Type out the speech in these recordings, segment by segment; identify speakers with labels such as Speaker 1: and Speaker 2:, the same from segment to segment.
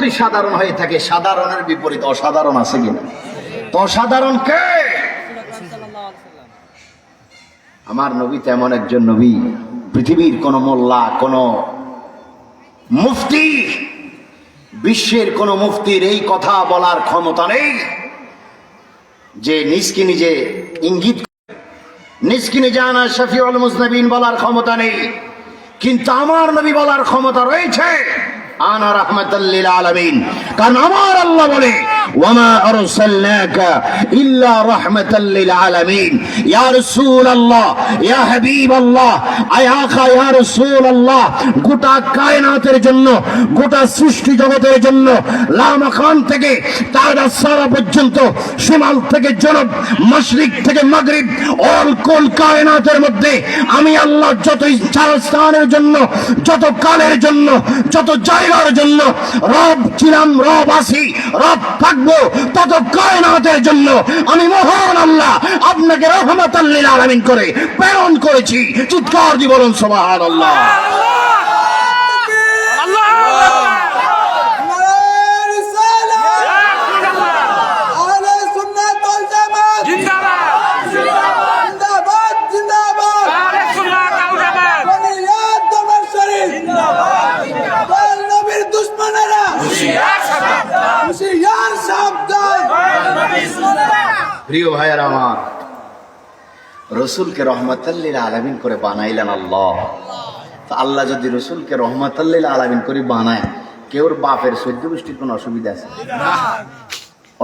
Speaker 1: যদি সাধারণ হয়ে থাকে, সাধারণের বিপরীত অসাধারণ আছে কিনা? তো অসাধারণ কে? আমার নবী তেমন একজন নবী, পৃথিবীর কোন মোল্লা, কোন মুফতি, বিশ্বের কোন মুফতির এই কথা বলার ক্ষমতা নেই যে নিজকে নিজে ইঙ্গিত, নিজকে নিজে আনা শফিউল মুজনিবিন বলার ক্ষমতা নেই, কিন্তু আমার নবী বলার ক্ষমতা রয়েছে আনা রাহমাতাল লিল আলামিন। কারণ আমার আল্লাহ বলে ওয়ামা আরসালনাকা ইল্লা রাহমাতাল লিল আলামিন। ইয়া রাসূলুল্লাহ, ইয়া হাবিবাল্লাহ, ইয়া আখা, ইয়া রাসূলুল্লাহ, গোটা কায়নাতের জন্য, গোটা সৃষ্টি জগতের জন্য, লামাকান থেকে তারাসারা পর্যন্ত, শিমাল থেকে জনব, মাশরিক থেকে মাগরিব, অল কোন কায়নাতের মধ্যে আমি আল্লাহ যত স্থানের জন্য, যত কালের জন্য, যত জায়গার জন্য রব ছিলাম, রব আছি, রব থাকবো, তত কায়নাতের জন্য আমি মহান আল্লাহ আপনাকে রহমাতাল লিল আলামিন করে প্রেরণ করেছি। চিৎকার দিয়ে বলুন সুবহানাল্লাহ। প্রিয় ভাইয়েরা আমার, রসুলকে রহমাতাল লিল আলামিন করে বানাইলেন আল্লাহ। তো আল্লাহ যদি রসুলকে রহমাতাল লিল আলামিন করে বানায়, কেউর বাপের 14 গোষ্ঠীর কোন অসুবিধা আছে?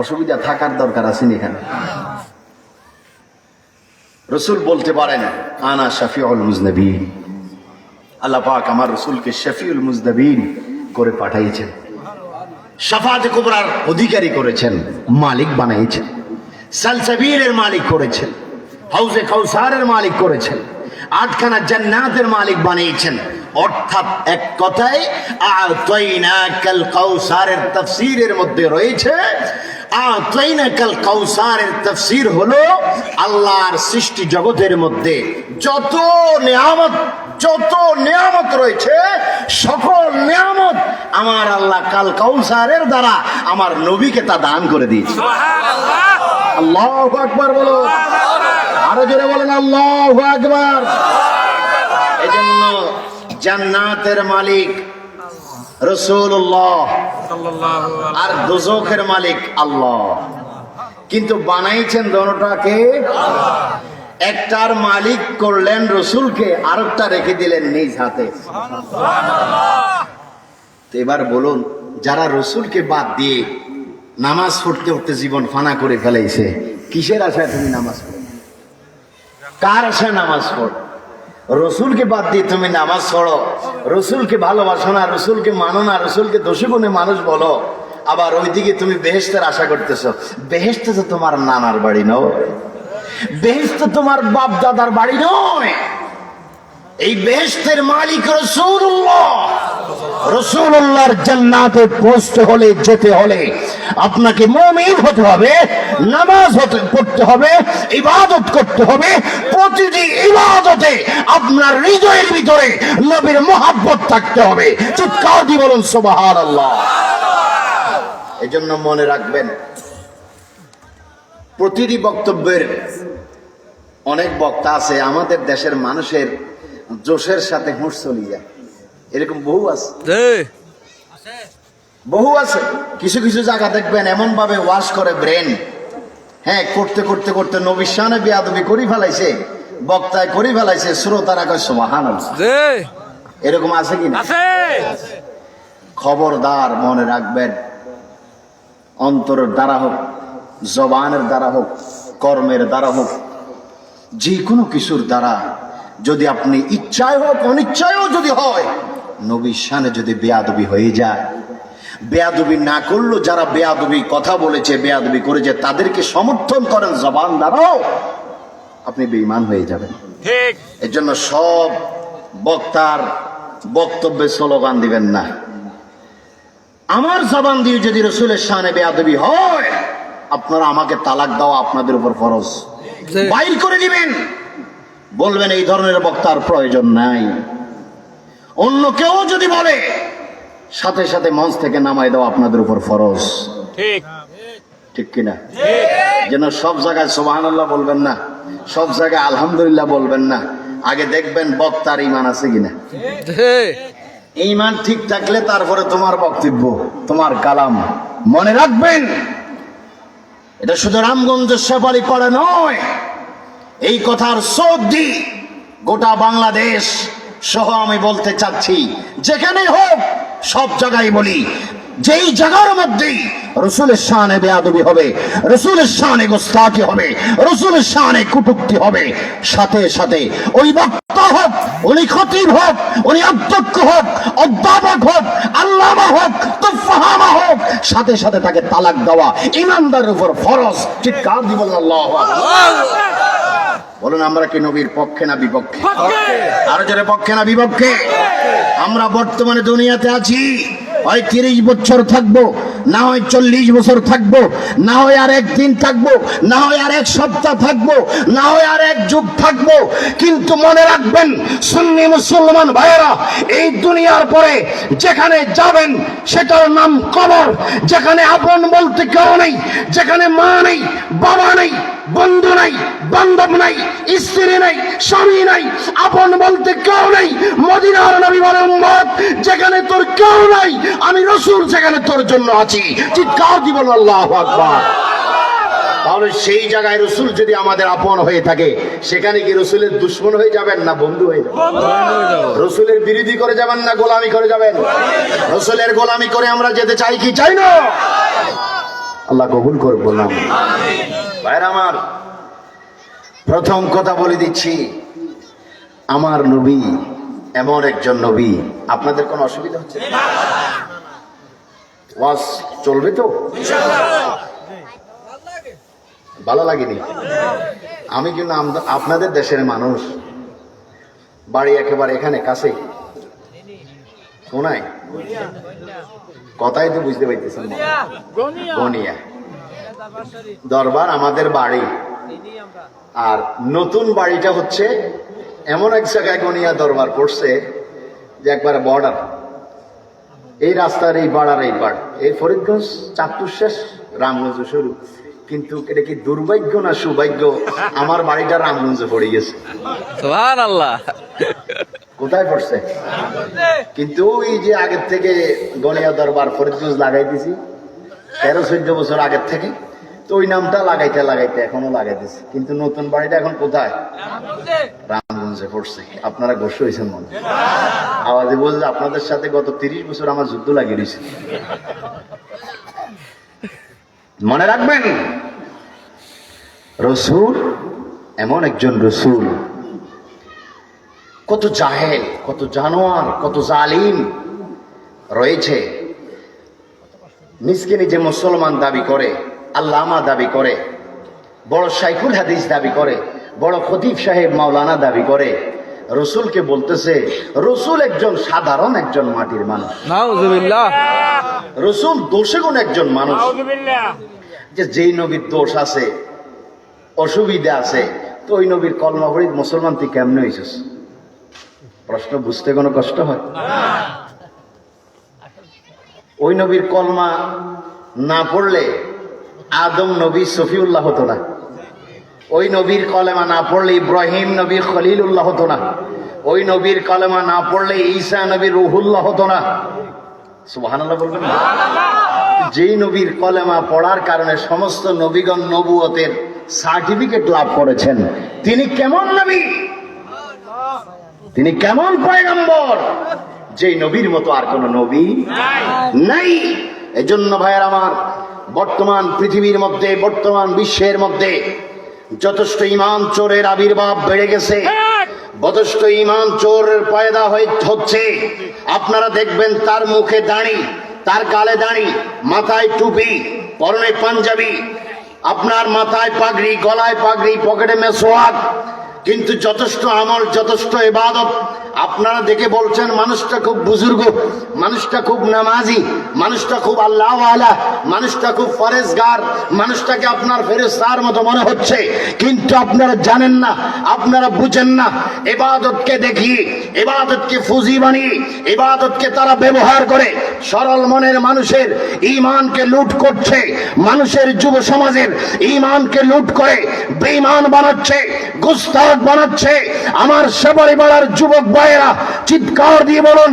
Speaker 1: অসুবিধা থাকার দরকার আছে এখানে? রসুল বলতে পারেন আনা শফিউল মুজনিবিন। আল্লাহ পাক আমার রসুলকে শফিউল মুজনিবিন করে পাঠাইছেন, শাফাআতে কুবরার অধিকারী করেছেন, মালিক বানাইছেন, সালসাবিলের মালিক করেছেন, হাউজে কাউসারের মালিক করেছেন, 8খানা জান্নাতের মালিক বানিয়েছেন। অর্থাৎ এক কথায় আ'তাইনাকাল কাউসারের তাফসীরের মধ্যে রয়েছে, আ'তাইনাকাল কাউসারের তাফসীর হলো আল্লাহর সৃষ্টি জগতের মধ্যে যত নিয়ামত রয়েছে, সকল নিয়ামত আমার আল্লাহ কাল কাউসারের দ্বারা আমার নবীকে তা দান করে দিয়েছে। আল্লাহু আকবার বলো, আরো জোরে বলেন আল্লাহু আকবার। এজন্য জান্নাতের মালিক রাসূলুল্লাহ আর দোজখের মালিক আল্লাহ, কিন্তু বানাইছেন দোনোটাকে। একটার মালিক করলেন রসুলকে, আরেকটা রেখে দিলেন নিজ হাতে। তো এবার বলুন, যারা রসুলকে বাদ দিয়ে নামাজ পড়তে পড়তে জীবন ফানা করে ফেলাইছে, কিসের আশায় তুমি নামাজ পড়ো? কার আশায় নামাজ পড়ো? রসুলকে বাদ দিয়ে তুমি নামাজ পড়ো, রসুলকে ভালোবাসো না, রসুলকে মানো না, রসুলকে দোষী গুণে মানুষ বলো, আবার ওইদিকে তুমি বেহেশতের আশা করতেছো। বেহেশত তো তোমার নানার বাড়ি নয়, বেহেশত তোমার বাপ দাদার বাড়ি নয়। এই বেহেশতের মালিক রাসূলুল্লাহ। রাসূলুল্লাহর জান্নাতে পৌঁছতে হলে, যেতে হলে আপনাকে মুমিন হতে হবে, নামাজ পড়তে হবে, ইবাদত করতে হবে। প্রতিটি ইবাদতে আপনার হৃদয়ের ভিতরে নবীর মহব্বত থাকতে হবে। চিৎকার দিয়ে বলুন সুবহানাল্লাহ। এজন্য মনে রাখবেন, প্রতিটি বক্তব্যের অনেক বক্তা আছে, আমাদের দেশের মানুষের জোশের সাথে হুঁশ চলে যায়, এরকম বহু আছে, বহু আছে। কিছু কিছু জায়গা দেখবেন এমন ভাবে ওয়াশ করে ব্রেন, হ্যাঁ, করতে করতে করতে নবীর শানে বেয়াদবি করে ফেলাইছে, বক্তায় করে ফেলাইছে, শ্রোতারা কয় সুবহানাল্লাহ। এরকম আছে কি না? খবরদার মনে রাখবেন, অন্তরের দ্বারা হোক, জবানের দ্বারা হোক, কর্মের দ্বারা হোক, যে কোনো কিছুর দ্বারা যদি আপনি ইচ্ছায় হোক অনিচ্ছায়ও যদি হয়, নবীর শানে যদি বেয়াদবি হয়ে যায়, বেয়াদবি না করলেও যারা বেয়াদবি কথা বলেছে, বেয়াদবি করেছে, তাদেরকে সমর্থন করেন জবান দ্বারাও, আপনি বেঈমান হয়ে যাবেন। ঠিক। এর জন্য সব বক্তার বক্তব্যে স্লোগান দিবেন না। আমার জবান দিয়ে যদি রসুলের শানে বেয়াদবি হয়, আপনারা আমাকে তালাক দাও আপনাদের উপর ফরজ, বাইর করে দিবেন, বলবেন এই ধরনের বক্তার প্রয়োজন নাই। অন্য কেউ যদি বলে সাথে সাথে মঞ্চ থেকে নামাই দেওয়া আপনাদের উপর ফরজ।
Speaker 2: ঠিক
Speaker 1: ঠিক কিনা? যেন সব জায়গায় সুবহানাল্লাহ বলবেন না, সব জায়গায় আলহামদুলিল্লাহ বলবেন না। আগে দেখবেন বক্তার ঈমান আছে কিনা। ঈমান ঠিক থাকলে তারপরে তোমার বক্তব্য, তোমার কালাম। মনে রাখবেন, এটা শুধু রামগঞ্জের শেফালি পাড়া নয়, এই কথার সৌদি গোটা বাংলাদেশ সহ আমি বলতে চাচ্ছি, যেখানে হোক সব জায়গায় বলি, যেই জায়গার মধ্যেই রসুলের শানে বেয়াদবি হবে, রসুলের শানে গোস্তাকি হবে, রসুলের শানে কটূক্তি হবে, সাথে সাথে ওই বক্তা হোক, উনি খতিব হোক, উনি অধ্যক্ষ হোক, অধ্যাপক হোক, আল্লামা হোক, তুফাহামা হোক, সাথে সাথে তাকে তালাক দেওয়া ইমানদারের উপর ফরজ। চিৎকার দিব আল্লাহু আকবার। বলুন, আমরা কি নবীর পক্ষে না বিপক্ষে? আরো জোরে পক্ষে না বিপক্ষে? আমরা বর্তমানে দুনিয়াতে আছি, হয় 30 বছর থাকবো, না হয় 40 বছর থাকবো, না হয় আর একদিন থাকবো, না হয় আর এক সপ্তাহ থাকবো, না হয় আর এক যুগ থাকবো। কিন্তু মনে রাখবেন সুন্নি মুসলমান ভাইয়েরা, এই দুনিয়ার পরে যেখানে যাবেন সেটার নাম কবর। যেখানে আপন বলতে কেউ নেই, যেখানে মা নেই, বাবা নেই, বন্ধু নাই, বান্ধব নাই, স্ত্রী নাই, স্বামী নাই, আপন বলতে কেউ নেই। মদিনার নবী বলে, উম্মত যেখানে তোর কেউ নাই, আমি রাসূল সেখানে তোর জন্য আছি। চিৎকার দিব আল্লাহু আকবার। তাহলে সেই জায়গায় রাসূল যদি আমাদের আপন হয়ে থাকে, সেখানে কি রাসূলের দুশমন হয়ে যাবেন না বন্ধু হয়ে যাবেন? রাসূলের বিরোধী করে যাবেন না গোলামি করে যাবেন? রাসূলের গোলামি করে আমরা যেতে চাই কি চাই না? আল্লাহ কবুল করুক, বললাম। ভাইরা আমার, প্রথম কথা বলে দিচ্ছি, আমার নবী এমন একজন নবী। আপনাদের কোনো অসুবিধা হচ্ছে? ওয়াজ চলবে তো? ভালো লাগেনি? আমি কিন্তু আপনাদের দেশের মানুষ, বাড়ি একেবারে এখানে কাছে, কোনায়, কথাই তো বুঝতে পারতেছেন, গনিয়া দরবার আমাদের বাড়ি। আর নতুন বাড়িটা হচ্ছে এমন এক জায়গায় গনিয়া দরবার পড়ছে যে একবারে বর্ডার। এই রাস্তার এই পাড়ার এই পাড়, এই ফরিদগঞ্জ চাঁদপুর শেষ, রামগঞ্জ শুরু। কিন্তু এটা কি দুর্ভাগ্য না সৌভাগ্য, আমার বাড়িটা রামগঞ্জে পড়ে গেছে।
Speaker 2: সুবহানাল্লাহ।
Speaker 1: কোথায় পড়ছে? কিন্তু ওই যে আগের থেকে গনিয়া দরবার ফরিদগঞ্জ লাগাই দিছি 13-14 বছর আগের থেকে, তো ওই নামটা লাগাইতে লাগাইতে এখনো লাগাইতেছি। কিন্তু নতুন বাড়িটা এখন কোথায়? রামগঞ্জে পড়ছে। আপনারা গোস্ব হয়েছেন মনে, আওয়াজে বলছে আপনাদের সাথে গত 30 বছর আমার যুদ্ধ লাগিয়ে দিয়েছে। মনে রাখবেন, রসুল এমন একজন রসুল, কত জাহেল, কত জানোয়ার, কত জালিম রয়েছে, নিজকে নিজে মুসলমান দাবি করে, আল্লামা দাবি করে, বড় শাইখুল হাদিস দাবি করে, বড় খতিব সাহেব মাওলানা দাবি করে। রসুলকে বলতেছে রসুল একজন সাধারণ একজন মাটির মানুষ।
Speaker 2: নাউজুবিল্লাহ।
Speaker 1: রসুল দোষে গুণ একজন মানুষ। যে যেই নবীর দোষ আছে, অসুবিধা আছে, তো ওই নবীর কলমা পড়ি মুসলমান তুই কেমনে হয়েছিস? প্রশ্ন বুঝতে কোনো কষ্ট হয়? ওই নবীর কলমা না পড়লে আদম নবী সফিউল্লাহ হতো না। ওই নবীর কলেমা না পড়লে ইব্রাহিম নবী খলিলুল্লাহ হতো না। ওই নবীর কলেমা না পড়লে ঈসা নবী রুহুল্লাহ হতো না। সুবহানাল্লাহ বলবেন না? যেই নবীর কলেমা পড়ার কারণে সমস্ত নবীগণ নবুয়তের সার্টিফিকেট লাভ করেছেন, তিনি কেমন নবী, তিনি কেমন পয়গম্বর, যেই নবীর মতো আর কোন নবী নাই। এজন্য ভাইয়ের আমার, বর্তমান পৃথিবীর মধ্যে, বর্তমান বিশ্বের মধ্যে যথেষ্ট ইমান চোরের আবির্ভাব বেড়ে গেছে, যথেষ্ট ইমান চোরের পয়দা হচ্ছে। আপনারা দেখবেন তার মুখে দাড়ি, তার গালে দাড়ি, মাথায় টুপি, পরনে পাঞ্জাবি, আপনার মাথায় পাগড়ি, গলায় পাগড়ি, পকেটে মেসোয়াক, কিন্তু যথেষ্ট আমল, যথেষ্ট ইবাদত। আপনারা দেখে বলছেন মানুষটা খুব বুজুর্গ, মানুষটা খুব নামাজি, মানুষটা খুব আল্লাহওয়ালা, মানুষটা খুব ফরেজগার, মানুষটাকে আপনার ফেরেশতার মতো মনে হচ্ছে। কিন্তু আপনারা জানেন না, আপনারা বুঝেন না, ইবাদতকে দেখিয়ে, ইবাদতকে ফুজি বানিয়ে, ইবাদতকে তারা ব্যবহার করে সরল মনের মানুষের ঈমানকে লুট করছে, মানুষের যুব সমাজের ঈমানকে লুট করে বেঈমান বানাচ্ছে, গুস্তাখ বানাচ্ছে। আমার সেবারি পাড়ার যুবক ভাইয়েরা চিৎকার দিয়ে বলুন,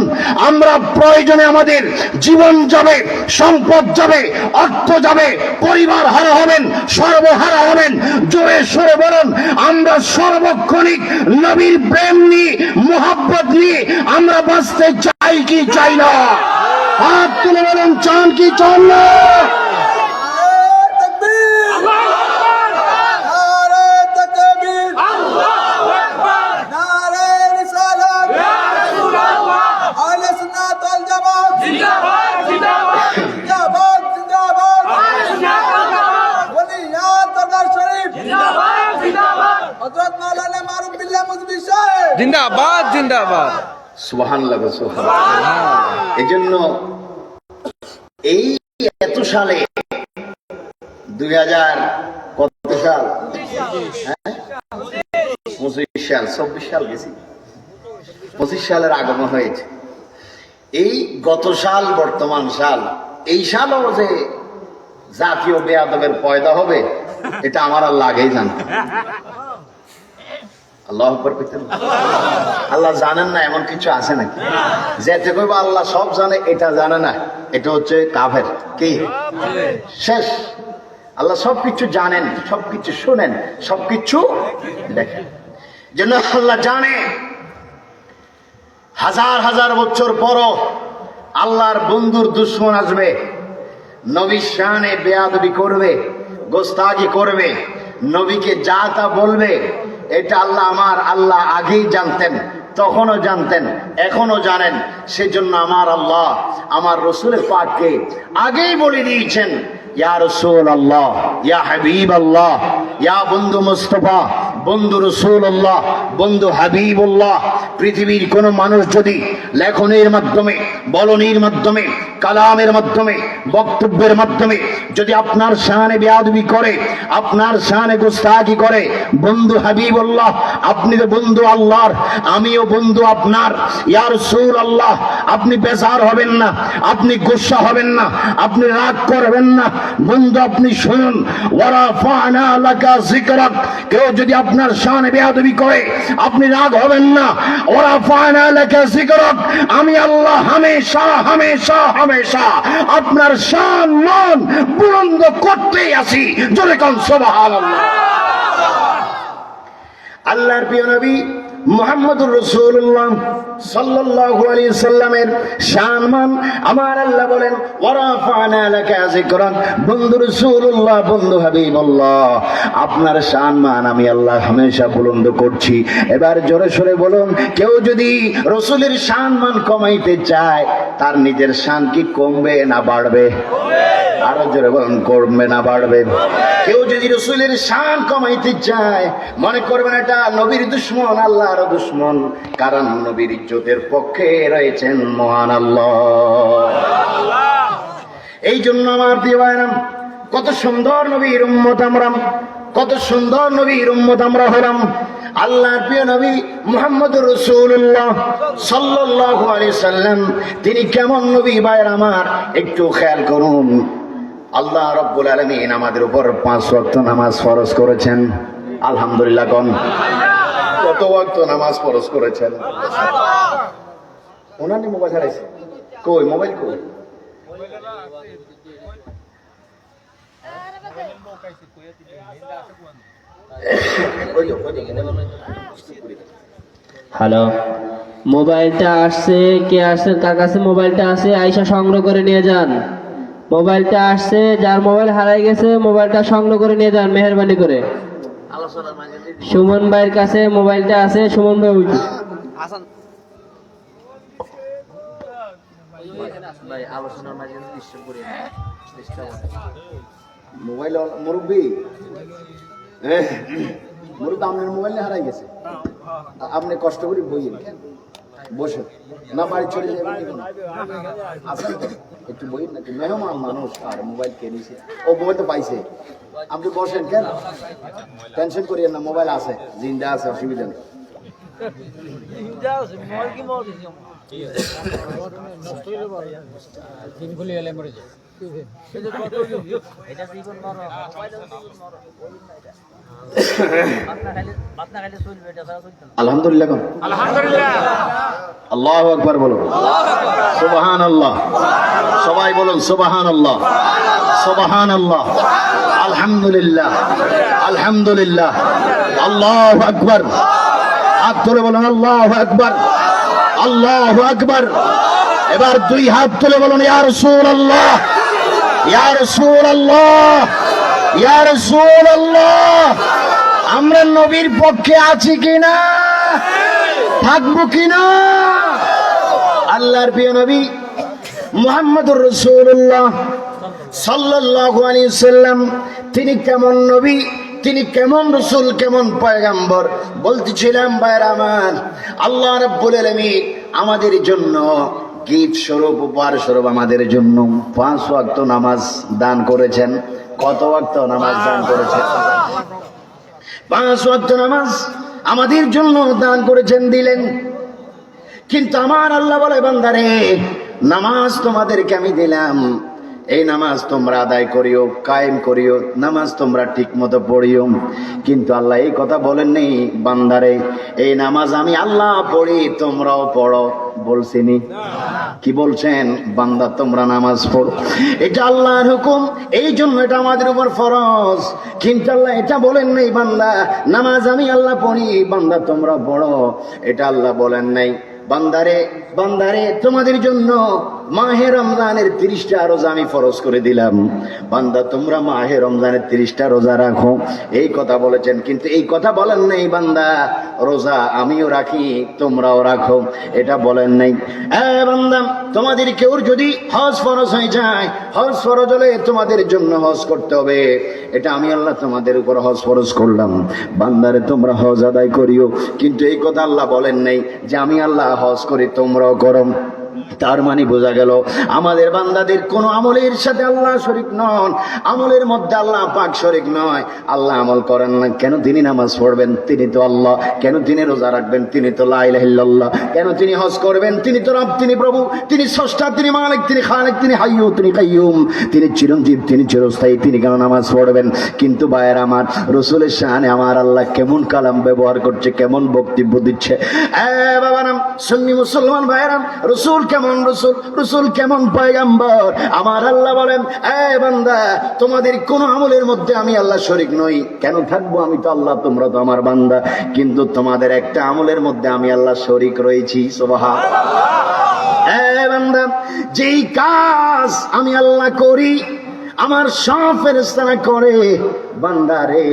Speaker 1: আমরা প্রয়োজনে আমাদের জীবন যাবে, সম্পদ যাবে, অর্থ যাবে, পরিবার হারা হবেন, সর্বহারা হবেন, জোরে সরে বলুন আমরা সর্বক্ষণিক নবীর প্রেম নিয়ে, মুহাব্বত নিয়ে আমরা বাঁচতে চাই কি চাই না? হাত তুলে বলুন, চান কি চান না?
Speaker 2: জিন্দাবাদ জিন্দাবাদ।
Speaker 1: সুবহানাল্লাহ, সুবহানাল্লাহ। এজন্য এই এত সালে 2000 কত সাল, 25 সাল, 24 সাল গেছি, 25 সালের আগমন হয়েছে। এই গত সাল, বর্তমান সাল, এই সালও যে জাতীয় বেয়াদবের পয়দা হবে এটা আমার আল্লাহ আগেই জানতো। আল্লাহ আকবার কইতেন। আল্লাহ জানেন না এমন কিছু আছে নাকি? যেতে কইব আল্লাহ সব জানে, এটা জানে না, এটা হচ্ছে কাফের। কি শেষ? আল্লাহ সবকিছু জানেন, সবকিছু শুনেন, সবকিছু দেখেন। যেন আল্লাহ জানে হাজার হাজার বছর পরও আল্লাহর বন্ধুর দুশ্মন আসবে, নবীর শানে বেয়াদবি করবে, গোস্তাগি করবে, নবীকে যা তা বলবে। এটা আমার আল্লাহ আগেই জানতেন, তখনও জানতেন, এখনো জানেন। সেজন্য আমার আল্লাহ আমার রসুলের পাককে আগেই বলে দিয়েছেন, ইয়া রসুল আল্লাহ, ইয়া হাবিব আল্লাহ, ইয়া বন্ধু মুস্তফা, বন্ধু রসুল্লাহ, বন্ধু হাবিবুল্লাহ। পৃথিবীর কোন মানুষ যদি লেখনের মাধ্যমে, বলনির মাধ্যমে, কালামের মাধ্যমে, বক্তব্যের মাধ্যমে যদি আপনার শানে বেয়াদবি করে, আপনার শানে গুস্তাখি করে, বন্ধু হাবিবুল্লাহ, আপনি তো বন্ধু আল্লাহর, আমিও বন্ধু আপনার, ইয়া রাসূল আল্লাহ, আপনি বেজার হবেন না, আপনি গুসা হবেন না, আপনি রাগ করবেন না। বন্ধু আপনি শুনুন, ওয়ারাফা'না লাকা যিকরাক, কেউ যদি আপনার শানে বেয়াদবি করে আপনি রাগ হবেন না। ওয়ারাফা'না লাকা যিকরাক, আমি আল্লাহ হামেশা হামেশা হামেশা আপনার শান মান বুলন্দ করতেই আছি। জোরে কান সুবহানাল্লাহ। আল্লাহর প্রিয় নবী মুহাম্মদুর রাসূলুল্লাহ সাল্লাল্লাহু আলাইহি সাল্লামের শানমান আমার আল্লাহ বলেন, ওয়ারাফা'না লাকা যিকরাক, বন্ধু রাসূলুল্লাহ, বন্ধু হাবিবুল্লাহ, আপনার শানমান আমি আল্লাহ হামেশা বুলন্দ করছি। এবার জোরে সরে বলুন, কেউ যদি রাসূলের শানমান কমাইতে চায় তার নিজের শান কি কমবে না বাড়বে? আরো জোরে বলুন, কমবে না বাড়বে? কেউ যদি রাসূলের শান কমাইতে চায় মনে করবেন এটা নবীর দুশমন, আল্লাহর দুশমন, কারণ নবীর ইজ্জতের পক্ষে রয়েছেন মহান আল্লাহ। এই জন্য আমার প্রিয় ভাইরা, কত সুন্দর নবীর উম্মত আমরা, কত সুন্দর নবীর উম্মত আমরা হলাম। আল্লাহর প্রিয় নবী মুহাম্মদুর রাসূলুল্লাহ সাল্লাল্লাহু আলাইহি সাল্লাম, তিনি কেমন নবী ভাইরা আমার একটু খেয়াল করুন। আল্লাহ রাব্বুল আলামিন আমাদের উপর 5 ওয়াক্ত নামাজ ফরজ করেছেন। আলহামদুলিল্লাহ কোন? কত ওয়াক্ত নামাজ ফরজ করেছেন? ওনানি মোবাইল হারাইছে, কই মোবাইল কই?
Speaker 3: হ্যালো, মোবাইলটা আসছে, কে আসছে, কার কাছে মোবাইলটা আছে আয়শা সংগ্রহ করে নিয়ে যান। মোবাইলটা আসছে, যার মোবাইল হারাই গেছে মোবাইলটা সংগ্রহ করে নিয়ে যান মেহেরবানি করে। সুমন ভাইয়ের কাছে মোবাইলটা আছে, সুমন ভাই উঠি।
Speaker 1: মোবাইল মুরব্বী মুরুদ আপনার মোবাইল হারাই গেছে, আপনি কষ্ট করে বইয়েন বসে না, বাড়ি চলে যাবেন আসেন তো, একটু বইয়েন নাকি, মেহমান মানুষ আর মোবাইল কিনেছে, ও মোবাইল তো পাইছে, আপনি বসেন কেন, টেনশন করিয়েন না, মোবাইল আছে, জিন্দা আছে, অসুবিধা নেই। আলহামদুলিল্লাহ, আল্লাহু আকবার বলুন, সুবহানাল্লাহ, সবাই বলুন সুবহানাল্লাহ, সুবহানাল্লাহ, আলহামদুলিল্লাহ, আলহামদুলিল্লাহ, আল্লাহু আকবার। হাত তুলে বলুন আল্লাহু আকবার, আল্লাহু আকবার। এবার দুই হাত তুলে বলুন ইয়া রাসূলুল্লাহ, ইয়া রাসূলুল্লাহ, ইয়া রাসূলুল্লাহ। আমরা নবীর পক্ষে আছি কিনা, থাকবো কিনা? আল্লাহর প্রিয় নবী মুহাম্মদুর রাসূলুল্লাহ সাল্লাল্লাহু আলাইহি সাল্লাম, তিনি কেমন নবী, তিনি কেমন রাসূল, কেমন পয়গম্বর। বলতেছিলাম ভাইরা আমার, আল্লাহ রাব্বুল আলামিন আমাদের জন্য গিফট স্বরূপ, উপহার স্বরূপ আমাদের জন্য 5 ওয়াক্ত নামাজ দান করেছেন। কত ওয়াক্ত নামাজ দান করেছেন? 5 ওয়াক্ত নামাজ আমাদের জন্য দান করেছেন, দিলেন। কিন্তু আমার আল্লাহ বলে, বান্দারে নামাজ তোমাদেরকে আমি দিলাম, এই নামাজ তোমরা আদায় করিও, কায়েম করিও, নামাজ তোমরা ঠিক মতো পড়িও। কিন্তু আল্লাহ এই কথা বলেন নেই, বান্দারে এই নামাজ আমি আল্লাহ পড়ি, তোমরাও পড়ো, বলছিনি? কি বলছেন? বান্দা তোমরা নামাজ পড়ো, এটা আল্লাহর হুকুম, এই জন্য এটা আমাদের উপর ফরজ। কিন্তু আল্লাহ এটা বলেন নাই, বান্দা নামাজ আমি আল্লাহ পড়ি, বান্দা তোমরা পড়ো, এটা আল্লাহ বলেন নাই। বান্দারে, বান্দারে তোমাদের জন্য মাহে রমজানের 30টা রোজা আমি ফরজ করে দিলাম, বান্দা তোমরা মাহে রমজানের 30টা রোজা রাখো, এই কথা বলেছেন। কিন্তু এই কথা বলেন নাই, বান্দা রোজা আমিও রাখি, তোমরাও রাখো, এটা বলেন নাই। বান্দা তোমাদের কেউ যদি হজ ফরজ হয়ে যায়, হজ ফরজ হলে তোমাদের জন্য হজ করতে হবে, এটা আমি আল্লাহ তোমাদের উপর হজ ফরজ করলাম, বান্দারে তোমরা হজ আদায় করিও। কিন্তু এই কথা আল্লাহ বলেন নাই যে আমি আল্লাহ হজ করি, তোমরাও করো। তার মানে বোঝা গেল আমাদের বান্দাদের কোন আমলের সাথে আল্লাহ শরীক নন, আমলের মধ্যে আল্লাহ পাক শরীক নয়। আল্লাহ আমল করেন না কেন? তিনি নামাজ পড়বেন, তিনি তো আল্লাহ। কেন তিনি রোজা রাখবেন? তিনি তো লা ইলাহা ইল্লাল্লাহ। কেন তিনি হজ করবেন? তিনি তো রব, তিনি প্রভু, তিনি স্রষ্টা, তিনি মালিক, তিনি খালিক, তিনি হাইয়্যু, তিনি কাইয়্যুম, তিনি চিরঞ্জীব, তিনি চিরস্থায়ী। তিনি কেন নামাজ পড়বেন? কিন্তু ভাইয়ের আমার, রাসূলের শানে আমার আল্লাহ কেমন কালাম ব্যবহার করছে, কেমন বক্তব্য দিচ্ছে। বাবা নাম সুন্নি মুসলমান ভাইয়েরা, রাসূল কেমন রাসূল, রাসূল কেমন পয়গম্বর। আমার আল্লাহ বলেন, বান্দা তোমাদের কোন আমলের মধ্যে আমি আল্লাহ শরীক নই। কেন থাকবো? আমি তো আল্লাহ, তোমরা তো আমার বান্দা। কিন্তু তোমাদের একটা আমলের মধ্যে আমি আল্লাহ শরীক রয়েছি। সুবহানাল্লাহ। বান্দা যেই কাজ আমি আল্লাহ করি, আমার সব ফেরেশতারা করে। বান্দারে,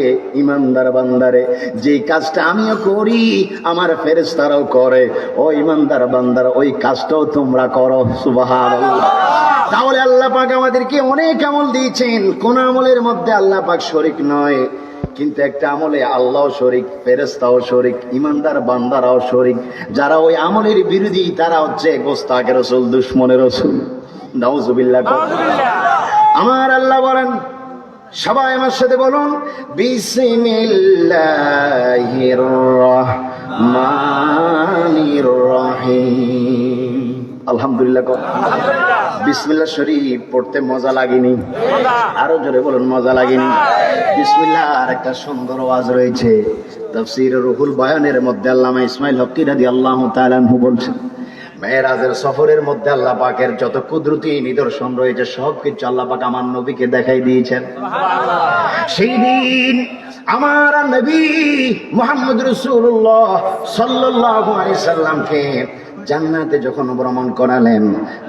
Speaker 1: ইমানদার বান্দারে, যে কাজটা আমিও করি আমার ফেরেশতারাও করে। ও ইমানদার বান্দারা, ওই কাজটাও তোমরা করো। সুবহানাল্লাহ। তাহলে আল্লাহ পাক আমাদেরকে অনেক আমল দিয়েছেন, কোন আমলের মধ্যে আল্লাহ পাক শরীক নয়। কিন্তু একটা আমলে আল্লাহও শরীক, ফেরেশতাও শরীক, ইমানদার বান্দারাও শরীক। যারা ওই আমলের বিরোধী তারা হচ্ছে গোস্তাকে রাসূল, দুশমনের রাসূল। নাউযুবিল্লাহ। আমার আল্লাহ বলেন, সবাই আমার সাথে বলুন, বিসমিল্লাহির রহমানির রহিম। আলহামদুলিল্লাহ। বিসমিল্লাহ শরীফ পড়তে মজা লাগেনি? আরো জোরে বলুন, মজা লাগেনি? বিসমিল্লাহ আর একটা সুন্দর ওয়াজ রয়েছে তাফসীর রুহুল বয়ানের মধ্যে। আল্লামা ইসমাইল হক্কি রাদিয়াল্লাহু তাআলা আনহু বলছেন, মেরাজের সফরের মধ্যে আল্লাহ পাকের যত কুদরতি নিদর্শন রয়েছে সবকিছু আল্লাহ পাক আমার নবীকে দেখাই দিয়েছেন। সেই দিন আমার নবী মুহাম্মদ রাসূলুল্লাহ সাল্লাল্লাহু আলাইহি সাল্লামকে জান্নাতে যখন ভ্রমণ করালেন,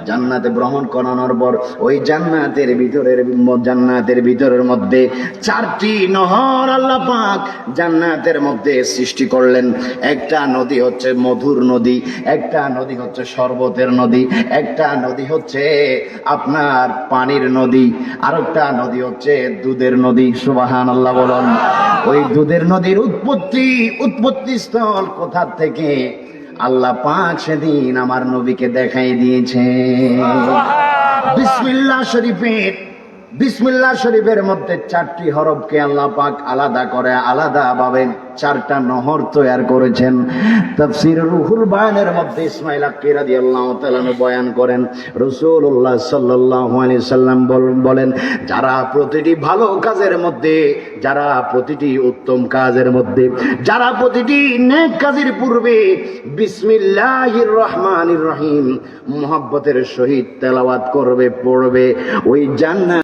Speaker 1: জান্নাতে ভ্রমণ করানোর পর ওই জান্নাতের ভিতরের মধ্যে 4টি নহর আল্লাহ পাক জান্নাতের মধ্যে সৃষ্টি করলেন। একটা নদী হচ্ছে মধুর নদী, একটা নদী হচ্ছে শরবতের নদী, একটা নদী হচ্ছে আপনার পানির নদী, আরেকটা নদী হচ্ছে দুধের নদী। সুবহানাল্লাহ বলুন। ওই দুধের নদীর উৎপত্তি স্থল কোথা থেকে আল্লাহ পাক সেদিন আমার নবীকে দেখাই দিয়েছে। বিসমিল্লাহ শরীফের মধ্যে 4টি হরফকে আল্লাহ পাক আলাদা করে আলাদাভাবে 4টা নহর তৈরি করেছেন। তাফসীর রুহুল বায়ানের মধ্যে ইসমাঈল আক্কি রাদিয়াল্লাহু তাআলা বয়ান করেন, রাসূলুল্লাহ সাল্লাল্লাহু আলাইহি সাল্লাম বলেন, যারা প্রতিটি ভালো কাজের মধ্যে, যারা প্রতিটি উত্তম কাজের মধ্যে, যারা প্রতিটি নেক কাজের পূর্বে বিসমিল্লাহির রহমানির রহিম মুহাব্বতের সহিত তেলাওয়াত করবে, পড়বে, ওই জান্নাত